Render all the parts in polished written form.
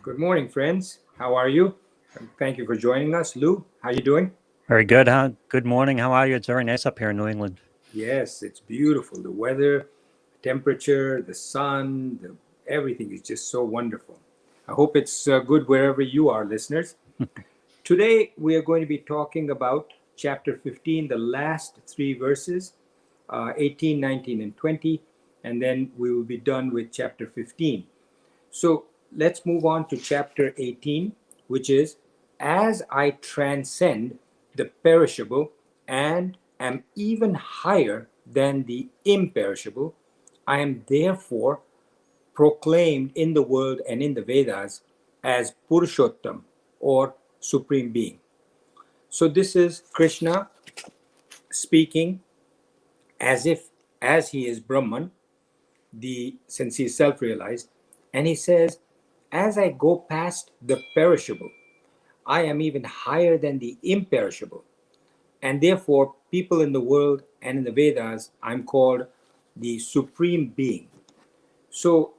Good morning, friends. How are you? Thank you for joining us. Lou, how you doing? Very good. Good morning. How are you? It's very nice up here in New England. Yes, it's beautiful. The weather, temperature, the sun, everything is just so wonderful. I hope it's good wherever you are, listeners. Today, we are going to be talking about chapter 15, the last three verses, 18, 19, and 20, and then we will be done with chapter 15. So let's move on to chapter 18, which is as I transcend the perishable and am even higher than the imperishable, I am therefore proclaimed in the world and in the Vedas as Purushottam or Supreme Being. So this is Krishna speaking as he is Brahman, since he is self-realized, and he says, as I go past the perishable, I am even higher than the imperishable, and therefore people in the world and in the Vedas, I'm called the Supreme Being. So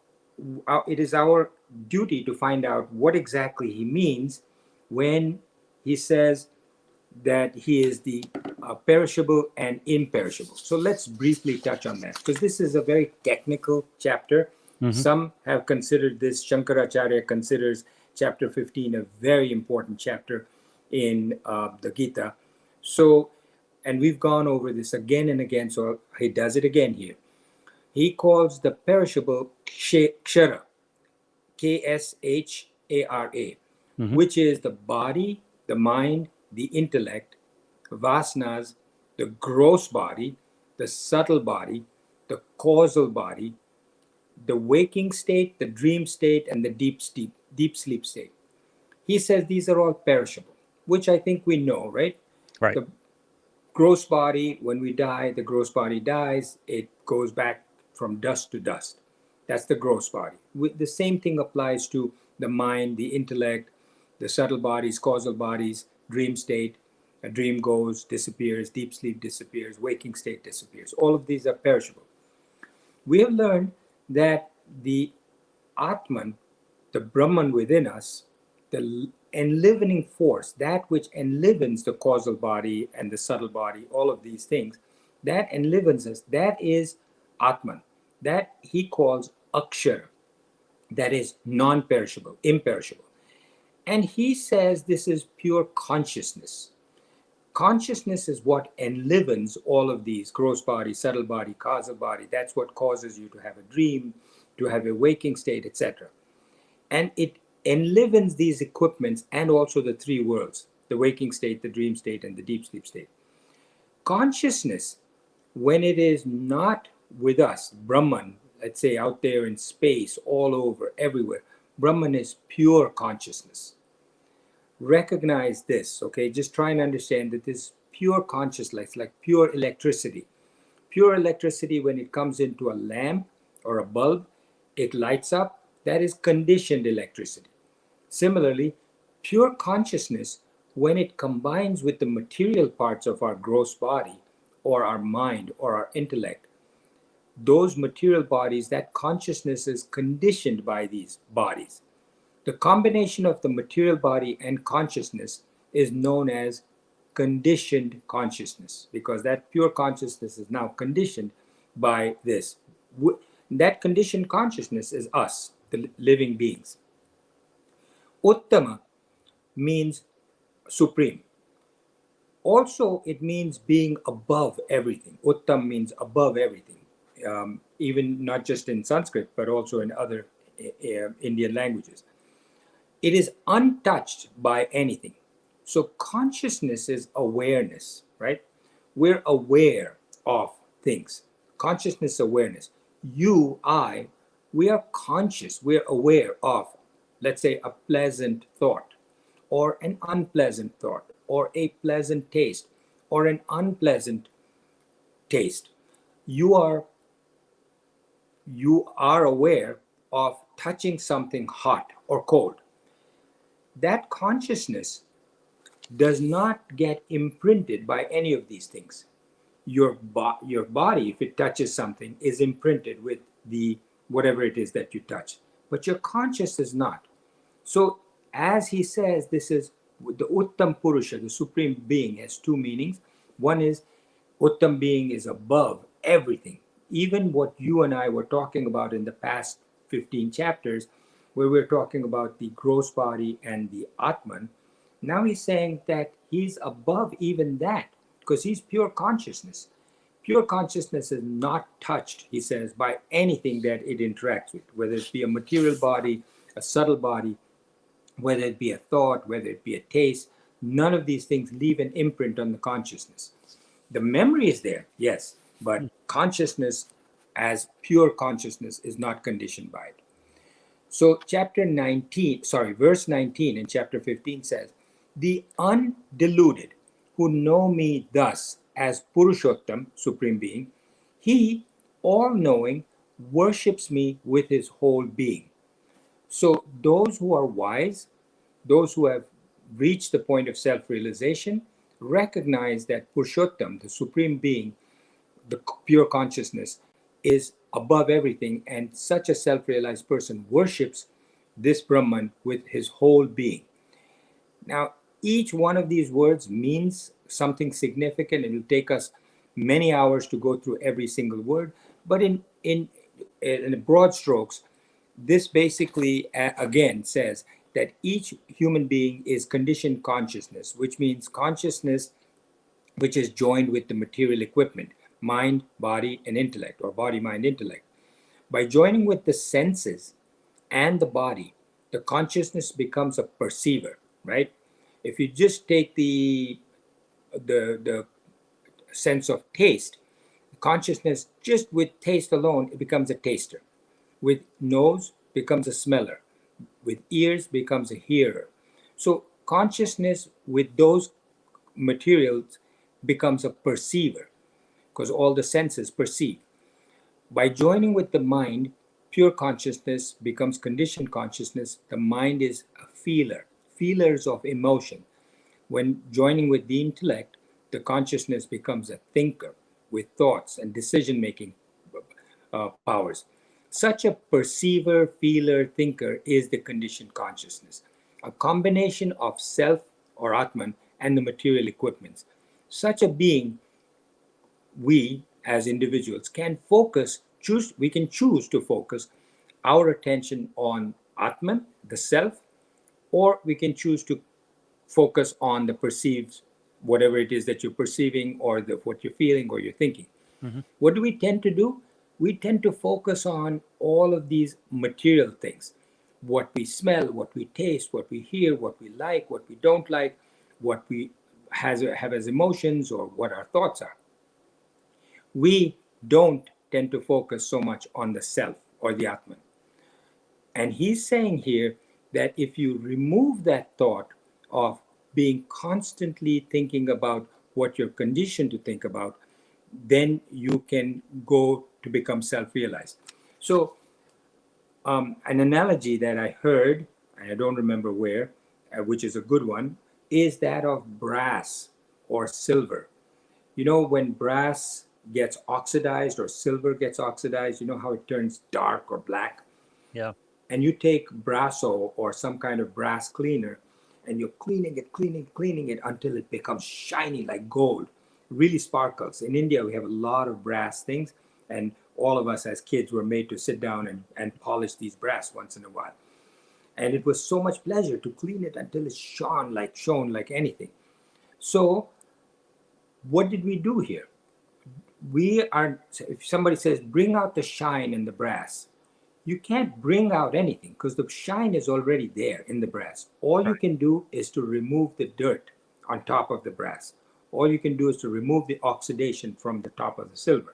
it is our duty to find out what exactly he means when he says that he is the perishable and imperishable. So let's briefly touch on that, because this is a very technical chapter. Some have considered this, Shankaracharya considers chapter 15 a very important chapter in the Gita. So, and we've gone over this again and again, so he does it again here. He calls the perishable kshara, Kshara, which is the body, the mind, the intellect, vasanas, the gross body, the subtle body, the causal body, the waking state, the dream state, and the deep sleep state. He says these are all perishable, which I think we know, right? Right. The gross body, when we die, the gross body dies. It goes back from dust to dust. That's the gross body. The same thing applies to the mind, the intellect, the subtle bodies, causal bodies, dream state. A dream goes, disappears, deep sleep disappears, waking state disappears. All of these are perishable. We have learned that the Atman, the Brahman within us, the enlivening force, that which enlivens the causal body and the subtle body, all of these things, that enlivens us, that is Atman. That he calls Akshara, that is non-perishable, imperishable. And he says this is pure consciousness. Consciousness is what enlivens all of these gross body, subtle body, causal body. That's what causes you to have a dream, to have a waking state, etc. And it enlivens these equipments and also the three worlds, the waking state, the dream state, and the deep sleep state. Consciousness, when it is not with us, Brahman, let's say out there in space, all over, everywhere, Brahman is pure consciousness. Recognize this, okay? Just try and understand that this pure consciousness, like pure electricity. Pure electricity, when it comes into a lamp or a bulb, it lights up. That is conditioned electricity. Similarly, pure consciousness, when it combines with the material parts of our gross body or our mind or our intellect, those material bodies, that consciousness is conditioned by these bodies. The combination of the material body and consciousness is known as conditioned consciousness, because that pure consciousness is now conditioned by this. That conditioned consciousness is us, the living beings. Uttama means supreme. Also, it means being above everything. Uttam means above everything, even not just in Sanskrit, but also in other Indian languages. It is untouched by anything. So consciousness is awareness, right? We're aware of things. Consciousness awareness. You, I, we are conscious. We're aware of, let's say, a pleasant thought or an unpleasant thought or a pleasant taste or an unpleasant taste. You are aware of touching something hot or cold. That consciousness does not get imprinted by any of these things. Your body, if it touches something, is imprinted with the whatever it is that you touch, but your conscious is not. So, as he says, this is the Uttam Purusha, the Supreme Being, has two meanings. One is Uttam Being is above everything, even what you and I were talking about in the past 15 chapters, where we're talking about the gross body and the Atman. Now he's saying that he's above even that because he's pure consciousness. Pure consciousness is not touched, he says, by anything that it interacts with, whether it be a material body, a subtle body, whether it be a thought, whether it be a taste. None of these things leave an imprint on the consciousness. The memory is there, yes, but consciousness as pure consciousness is not conditioned by it. So verse 19 in chapter 15 says, the undiluted who know me thus as Purushottam, Supreme Being, he, all knowing, worships me with his whole being. So those who are wise, those who have reached the point of self-realization, recognize that Purushottam, the Supreme Being, the pure consciousness, is above everything, and such a self-realized person worships this Brahman with his whole being. Now, each one of these words means something significant. It will take us many hours to go through every single word, but in broad strokes, this basically again says that each human being is conditioned consciousness, which means consciousness which is joined with the material equipment, mind, body, and intellect, or body, mind, intellect. By joining with the senses and the body, the consciousness becomes a perceiver, right? If you just take the sense of taste, consciousness just with taste alone, it becomes a taster. With nose becomes a smeller. With ears becomes a hearer. So consciousness with those materials becomes a perceiver because all the senses perceive. By joining with the mind, pure consciousness becomes conditioned consciousness. The mind is a feeler, feelers of emotion. When joining with the intellect, the consciousness becomes a thinker with thoughts and decision making powers. Such a perceiver, feeler, thinker is the conditioned consciousness, a combination of self or Atman and the material equipments. Such a being, we as individuals can we can choose to focus our attention on Atman, the self, or we can choose to focus on the perceived, whatever it is that you're perceiving or what you're feeling or you're thinking. Mm-hmm. What do we tend to do? We tend to focus on all of these material things, what we smell, what we taste, what we hear, what we like, what we don't like, what we have as emotions, or what our thoughts are. We don't tend to focus so much on the self or the Atman. And he's saying here that if you remove that thought of being constantly thinking about what you're conditioned to think about, then you can go to become self-realized. So an analogy that I heard, and I don't remember where, which is a good one, is that of brass or silver. You know, when brass gets oxidized or silver gets oxidized, you know how it turns dark or black? Yeah. And you take Brasso or some kind of brass cleaner, and you're cleaning it until it becomes shiny like gold, really sparkles. In India, we have a lot of brass things, and all of us as kids were made to sit down and polish these brass once in a while. And it was so much pleasure to clean it until it shone like anything. So what did we do here? If somebody says, bring out the shine in the brass, you can't bring out anything because the shine is already there in the brass. All you can do is to remove the dirt on top of the brass. All you can do is to remove the oxidation from the top of the silver.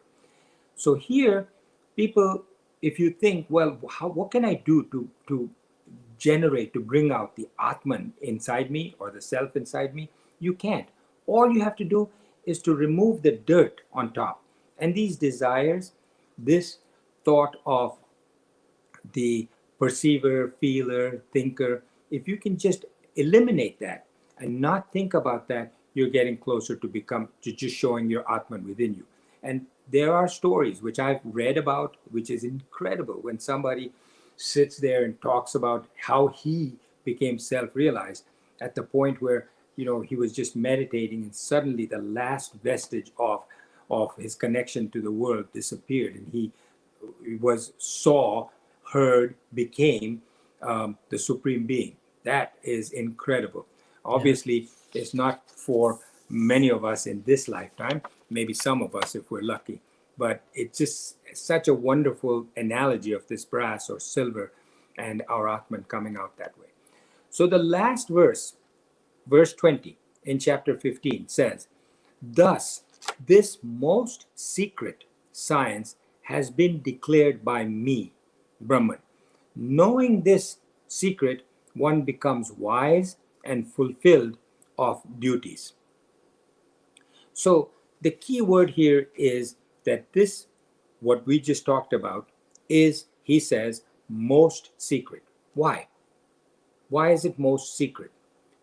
So here, people, if you think, well, what can I do to bring out the Atman inside me or the self inside me? You can't. All you have to do is to remove the dirt on top. And these desires, this thought of the perceiver, feeler, thinker, if you can just eliminate that and not think about that, you're getting closer to just showing your Atman within you. And there are stories which I've read about, which is incredible when somebody sits there and talks about how he became self-realized at the point where, he was just meditating, and suddenly the last vestige of his connection to the world disappeared, and he saw, heard, became the supreme being. That is incredible. Yeah. Obviously, it's not for many of us in this lifetime, maybe some of us if we're lucky, but it's just such a wonderful analogy of this brass or silver and our Atman coming out that way. So the last verse, verse 20 in chapter 15 says, "Thus, this most secret science has been declared by me, Brahman. Knowing this secret, one becomes wise and fulfilled of duties." So the key word here is that this, what we just talked about, is, he says, most secret. Why? Why is it most secret?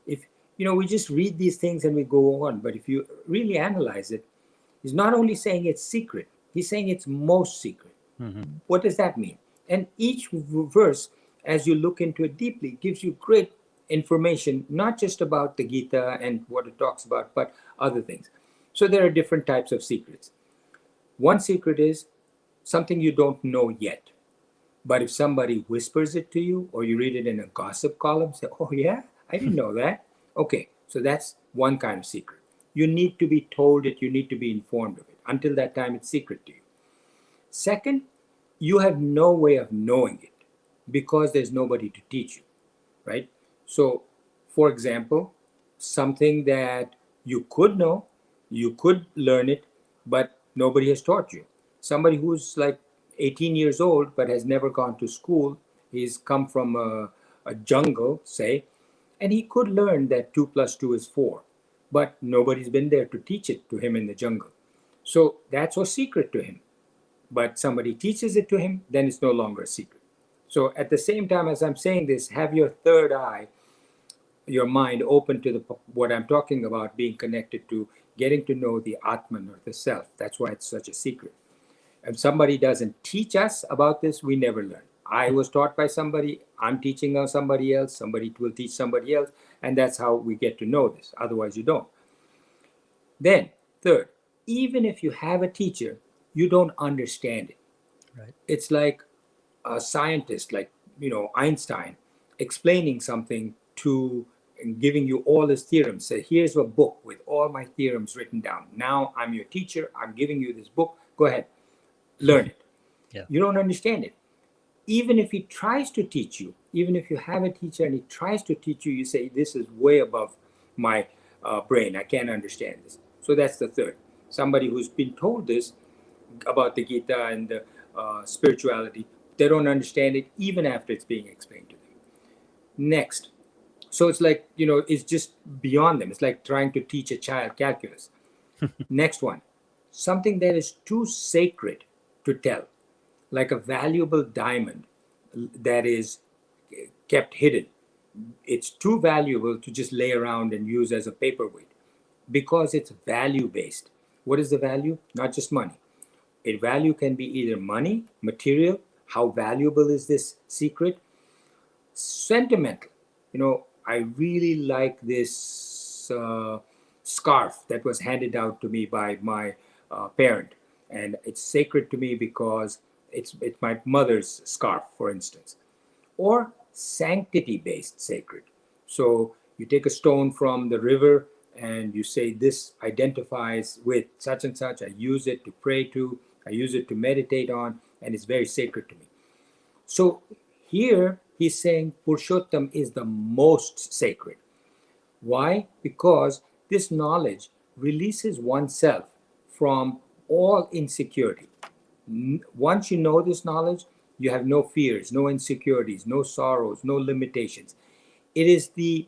If we just read these things and we go on, but if you really analyze it, he's not only saying it's secret, he's saying it's most secret. Mm-hmm. What does that mean? And each verse, as you look into it deeply, gives you great information, not just about the Gita and what it talks about, but other things. So there are different types of secrets. One secret is something you don't know yet. But if somebody whispers it to you, or you read it in a gossip column, say, "Oh yeah, I didn't know that." Okay, so that's one kind of secret. You need to be told it, you need to be informed of it. Until that time, it's secret to you. Second, you have no way of knowing it because there's nobody to teach you, right? So, for example, something that you could know, you could learn it, but nobody has taught you. Somebody who's like 18 years old but has never gone to school, he's come from a jungle, say, and he could learn that 2 plus 2 is 4, but nobody's been there to teach it to him in the jungle. So that's a secret to him. But somebody teaches it to him, then it's no longer a secret. So at the same time as I'm saying this, have your third eye, your mind open to what I'm talking about, being connected to getting to know the Atman or the self. That's why it's such a secret. If somebody doesn't teach us about this, we never learn. I was taught by somebody, I'm teaching somebody else, somebody will teach somebody else, and that's how we get to know this. Otherwise, you don't. Then, third, even if you have a teacher, you don't understand it. Right. It's like a scientist, like, Einstein, explaining something to and giving you all his theorems. Say, here's a book with all my theorems written down. Now I'm your teacher. I'm giving you this book. Go ahead, learn it. Yeah. You don't understand it. Even if he tries to teach you, even if you have a teacher and he tries to teach you, you say, this is way above my brain. I can't understand this. So that's the third. Somebody who's been told this about the Gita and the spirituality, they don't understand it even after it's being explained to them. Next. So it's like, it's just beyond them. It's like trying to teach a child calculus. Next one. Something that is too sacred to tell, like a valuable diamond that is kept hidden. It's too valuable to just lay around and use as a paperweight because it's value based. What is the value? Not just money. A value can be either money, material, how valuable is this secret, sentimental. I really like this scarf that was handed out to me by my parent, and it's sacred to me because it's my mother's scarf, for instance. Or sanctity based sacred. So you take a stone from the river and you say, this identifies with such and such. I use it to pray to, I use it to meditate on, and it's very sacred to me. So here he's saying Purushottam is the most sacred. Why? Because this knowledge releases oneself from all insecurity. Once you know this knowledge, you have no fears, no insecurities, no sorrows, no limitations. It is the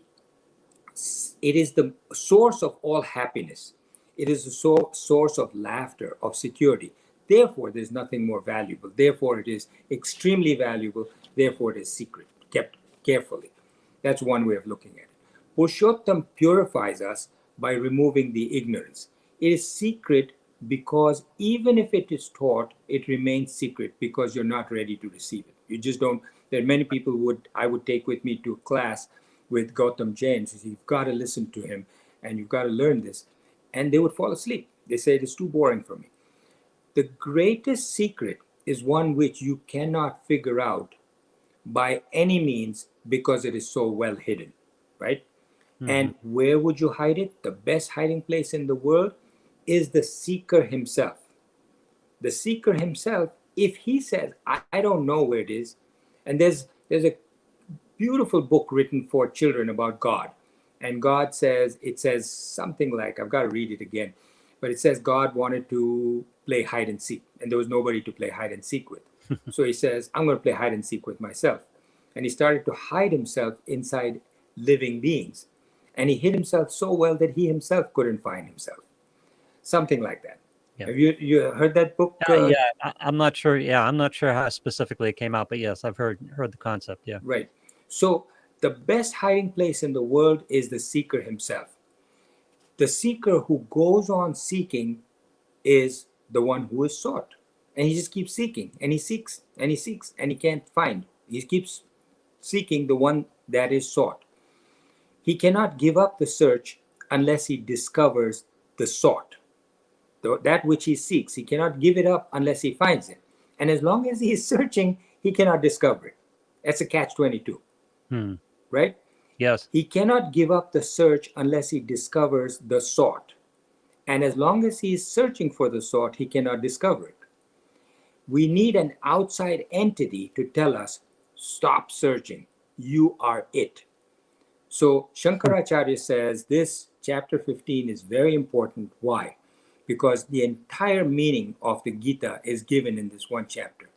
source of all happiness. It is the source of laughter, of security. Therefore, there's nothing more valuable. Therefore, it is extremely valuable. Therefore, it is secret, kept carefully. That's one way of looking at it. Purushottam purifies us by removing the ignorance. It is secret because even if it is taught, it remains secret because you're not ready to receive it. You just don't. There are many people I would take with me to class, with Gautam Jain. He says, you've got to listen to him and you've got to learn this. And they would fall asleep. They say, it's too boring for me. The greatest secret is one which you cannot figure out by any means because it is so well hidden, right? And where would you hide it? The best hiding place in the world is the seeker himself. The seeker himself, if he says, I don't know where it is, and there's a beautiful book written for children about God. And God says, it says something like, I've got to read it again, but it says God wanted to play hide and seek, and there was nobody to play hide and seek with. So he says, I'm going to play hide and seek with myself. And he started to hide himself inside living beings. And he hid himself so well that he himself couldn't find himself. Something like that. Yeah. Have you heard that book? I'm not sure. Yeah, I'm not sure how specifically it came out, but yes, I've heard the concept. Yeah. Right. So the best hiding place in the world is the seeker himself. The seeker who goes on seeking is the one who is sought. And he just keeps seeking, and he seeks, and he seeks, and he can't find. He keeps seeking the one that is sought. He cannot give up the search unless he discovers the sought, that which he seeks. He cannot give it up unless he finds it. And as long as he is searching, he cannot discover it. That's a catch-22, right? Yes. He cannot give up the search unless he discovers the sought. And as long as he is searching for the sought, he cannot discover it. We need an outside entity to tell us, stop searching. You are it. So Shankaracharya says this chapter 15 is very important. Why? Because the entire meaning of the Gita is given in this one chapter.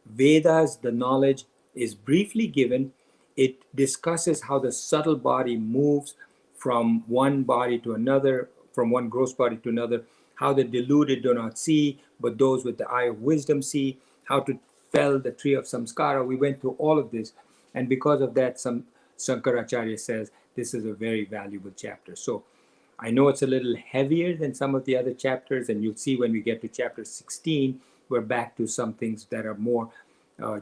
Vedas, the knowledge, is briefly given. It discusses how the subtle body moves from one body to another, from one gross body to another, how the deluded do not see, but those with the eye of wisdom see, how to fell the tree of samskara. We went through all of this. And because of that, Shankaracharya says this is a very valuable chapter. So I know it's a little heavier than some of the other chapters, and you'll see when we get to chapter 16, we're back to some things that are more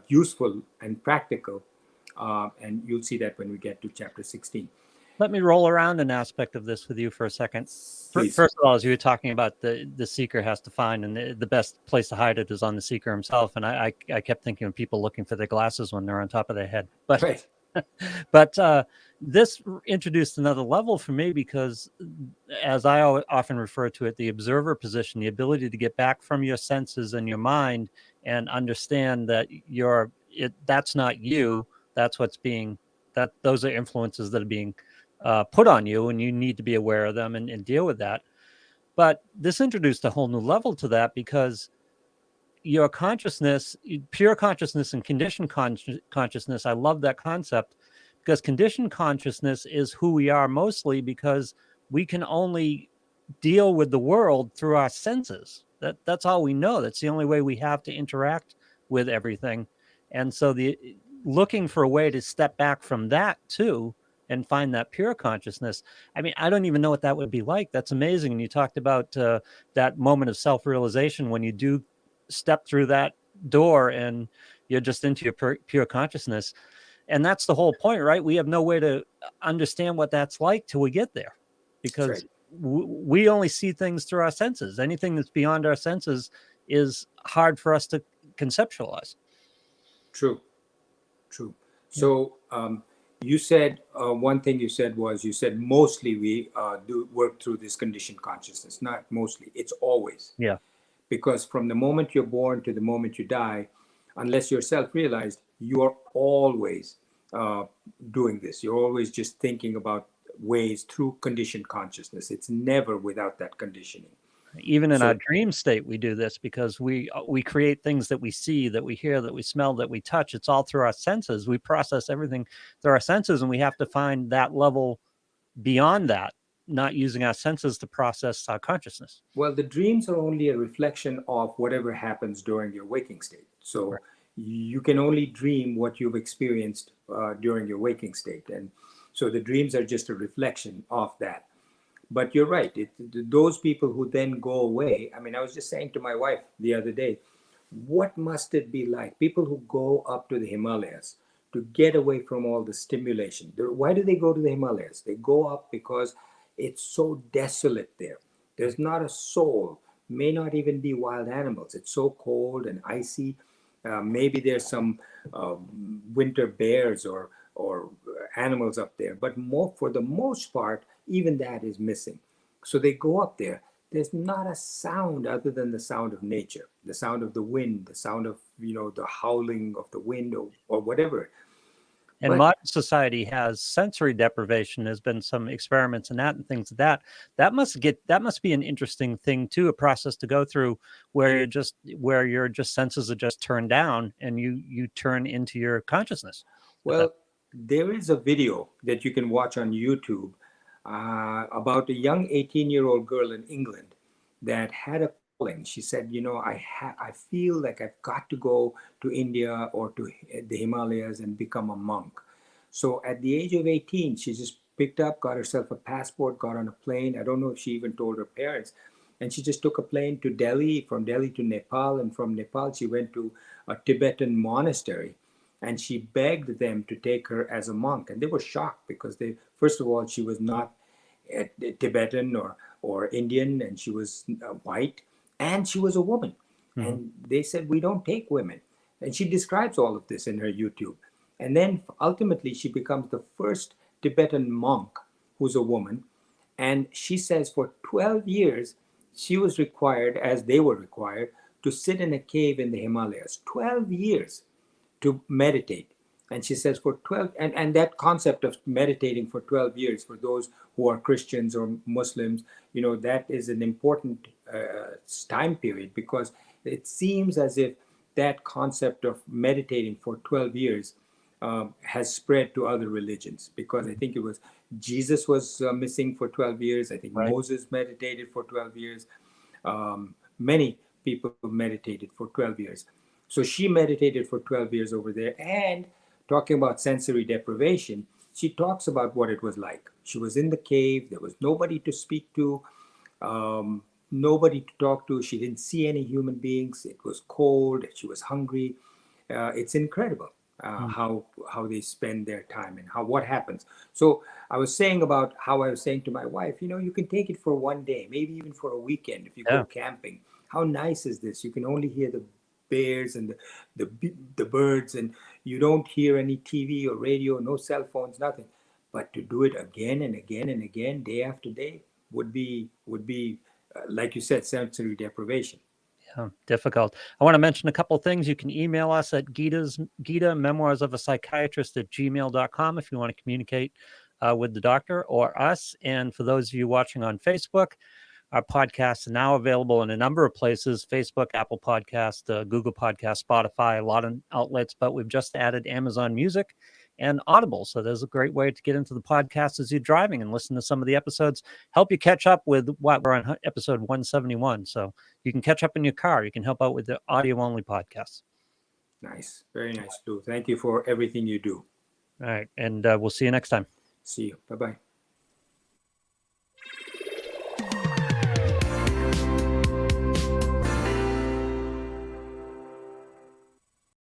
useful and practical. And you'll see that when we get to chapter 16. Let me roll around an aspect of this with you for a second. Please. First of all, as you were talking about the seeker has to find, and the best place to hide it is on the seeker himself. And I kept thinking of people looking for their glasses when they're on top of their head. But Right. but this introduced another level for me because, as I often refer to it, the observer position, the ability to get back from your senses and your mind and understand that that's not you. That's what's being, those are influences that are being put on you, and you need to be aware of them and deal with that. But this introduced a whole new level to that because your consciousness, pure consciousness and conditioned consciousness, I love that concept because conditioned consciousness is who we are mostly because we can only deal with the world through our senses. That's all we know. That's the only way we have to interact with everything. And so looking for a way to step back from that too and find that pure consciousness. I mean, I don't even know what that would be like. That's amazing. And you talked about that moment of self-realization when you do step through that door and you're just into your pure consciousness. And that's the whole point, right? We have no way to understand what that's like till we get there because we only see things through our senses. Anything that's beyond our senses is hard for us to conceptualize. True. So you said one thing you said was mostly we do work through this conditioned consciousness. Not mostly, it's always. Yeah. Because from the moment you're born to the moment you die, unless you're self-realized, you are always doing this. You're always just thinking about ways through conditioned consciousness. It's never without that conditioning. Even in our dream state, we do this because we create things that we see, that we hear, that we smell, that we touch. It's all through our senses. We process everything through our senses, and we have to find that level beyond that, not using our senses to process our consciousness. Well, the dreams are only a reflection of whatever happens during your waking state. So you can only dream what you've experienced during your waking state. And so the dreams are just a reflection of that. But you're right. Those people who then go away, I mean, I was just saying to my wife the other day, what must it be like? People who go up to the Himalayas to get away from all the stimulation. Why do they go to the Himalayas? They go up because it's so desolate there. There's not a soul, may not even be wild animals. It's so cold and icy. Maybe there's some winter bears or animals up there, but for the most part, even that is missing. So they go up there. There's not a sound other than the sound of nature, the sound of the wind, the sound of the howling of the wind or whatever. And But modern society has sensory deprivation. There's been some experiments in that and things like that. That must be an interesting thing too, a process to go through where your just senses are just turned down and you turn into your consciousness. well, there is a video that you can watch on YouTube about a young 18-year-old girl in England that had a calling. She said, I feel like I've got to go to India or to the Himalayas and become a monk. So at the age of 18, she just picked up, got herself a passport, got on a plane. I don't know if she even told her parents. And she just took a plane to Delhi, from Delhi to Nepal, and from Nepal she went to a Tibetan monastery, and she begged them to take her as a monk. And they were shocked because first of all, she was not Tibetan or Indian, and she was white, and she was a woman. Mm-hmm. And they said, we don't take women. And she describes all of this in her YouTube. And then ultimately she becomes the first Tibetan monk who's a woman. And she says for 12 years, she was required, as they were required, to sit in a cave in the Himalayas. 12 years to meditate. And she says for 12, and that concept of meditating for 12 years, for those who are Christians or Muslims, that is an important time period, because it seems as if that concept of meditating for 12 years has spread to other religions, because I think it was Jesus was missing for 12 years. I think Right. Moses meditated for 12 years. Many people meditated for 12 years. So she meditated for 12 years over there. And talking about sensory deprivation, she talks about what it was like. She was in the cave. There was nobody to speak to, nobody to talk to. She didn't see any human beings. It was cold. She was hungry. It's incredible how they spend their time and what happens. So I was saying about how I was saying to my wife, you can take it for one day, maybe even for a weekend if you go camping. How nice is this? You can only hear the bears and the birds, and you don't hear any TV or radio, no cell phones, nothing. But to do it again and again and again, day after day, would be like you said, sensory deprivation. Yeah, difficult. I want to mention a couple of things. You can email us at Gita Memoirs of a Psychiatrist at gmail.com if you want to communicate with the doctor or us. And for those of you watching on Facebook, our podcasts are now available in a number of places: Facebook, Apple Podcast, Google Podcast, Spotify, a lot of outlets, but we've just added Amazon Music and Audible. So there's a great way to get into the podcast as you're driving and listen to some of the episodes, help you catch up with what we're on episode 171. So you can catch up in your car. You can help out with the audio only podcasts. Nice. Very nice, Lou. Thank you for everything you do. All right. And we'll see you next time. See you. Bye-bye.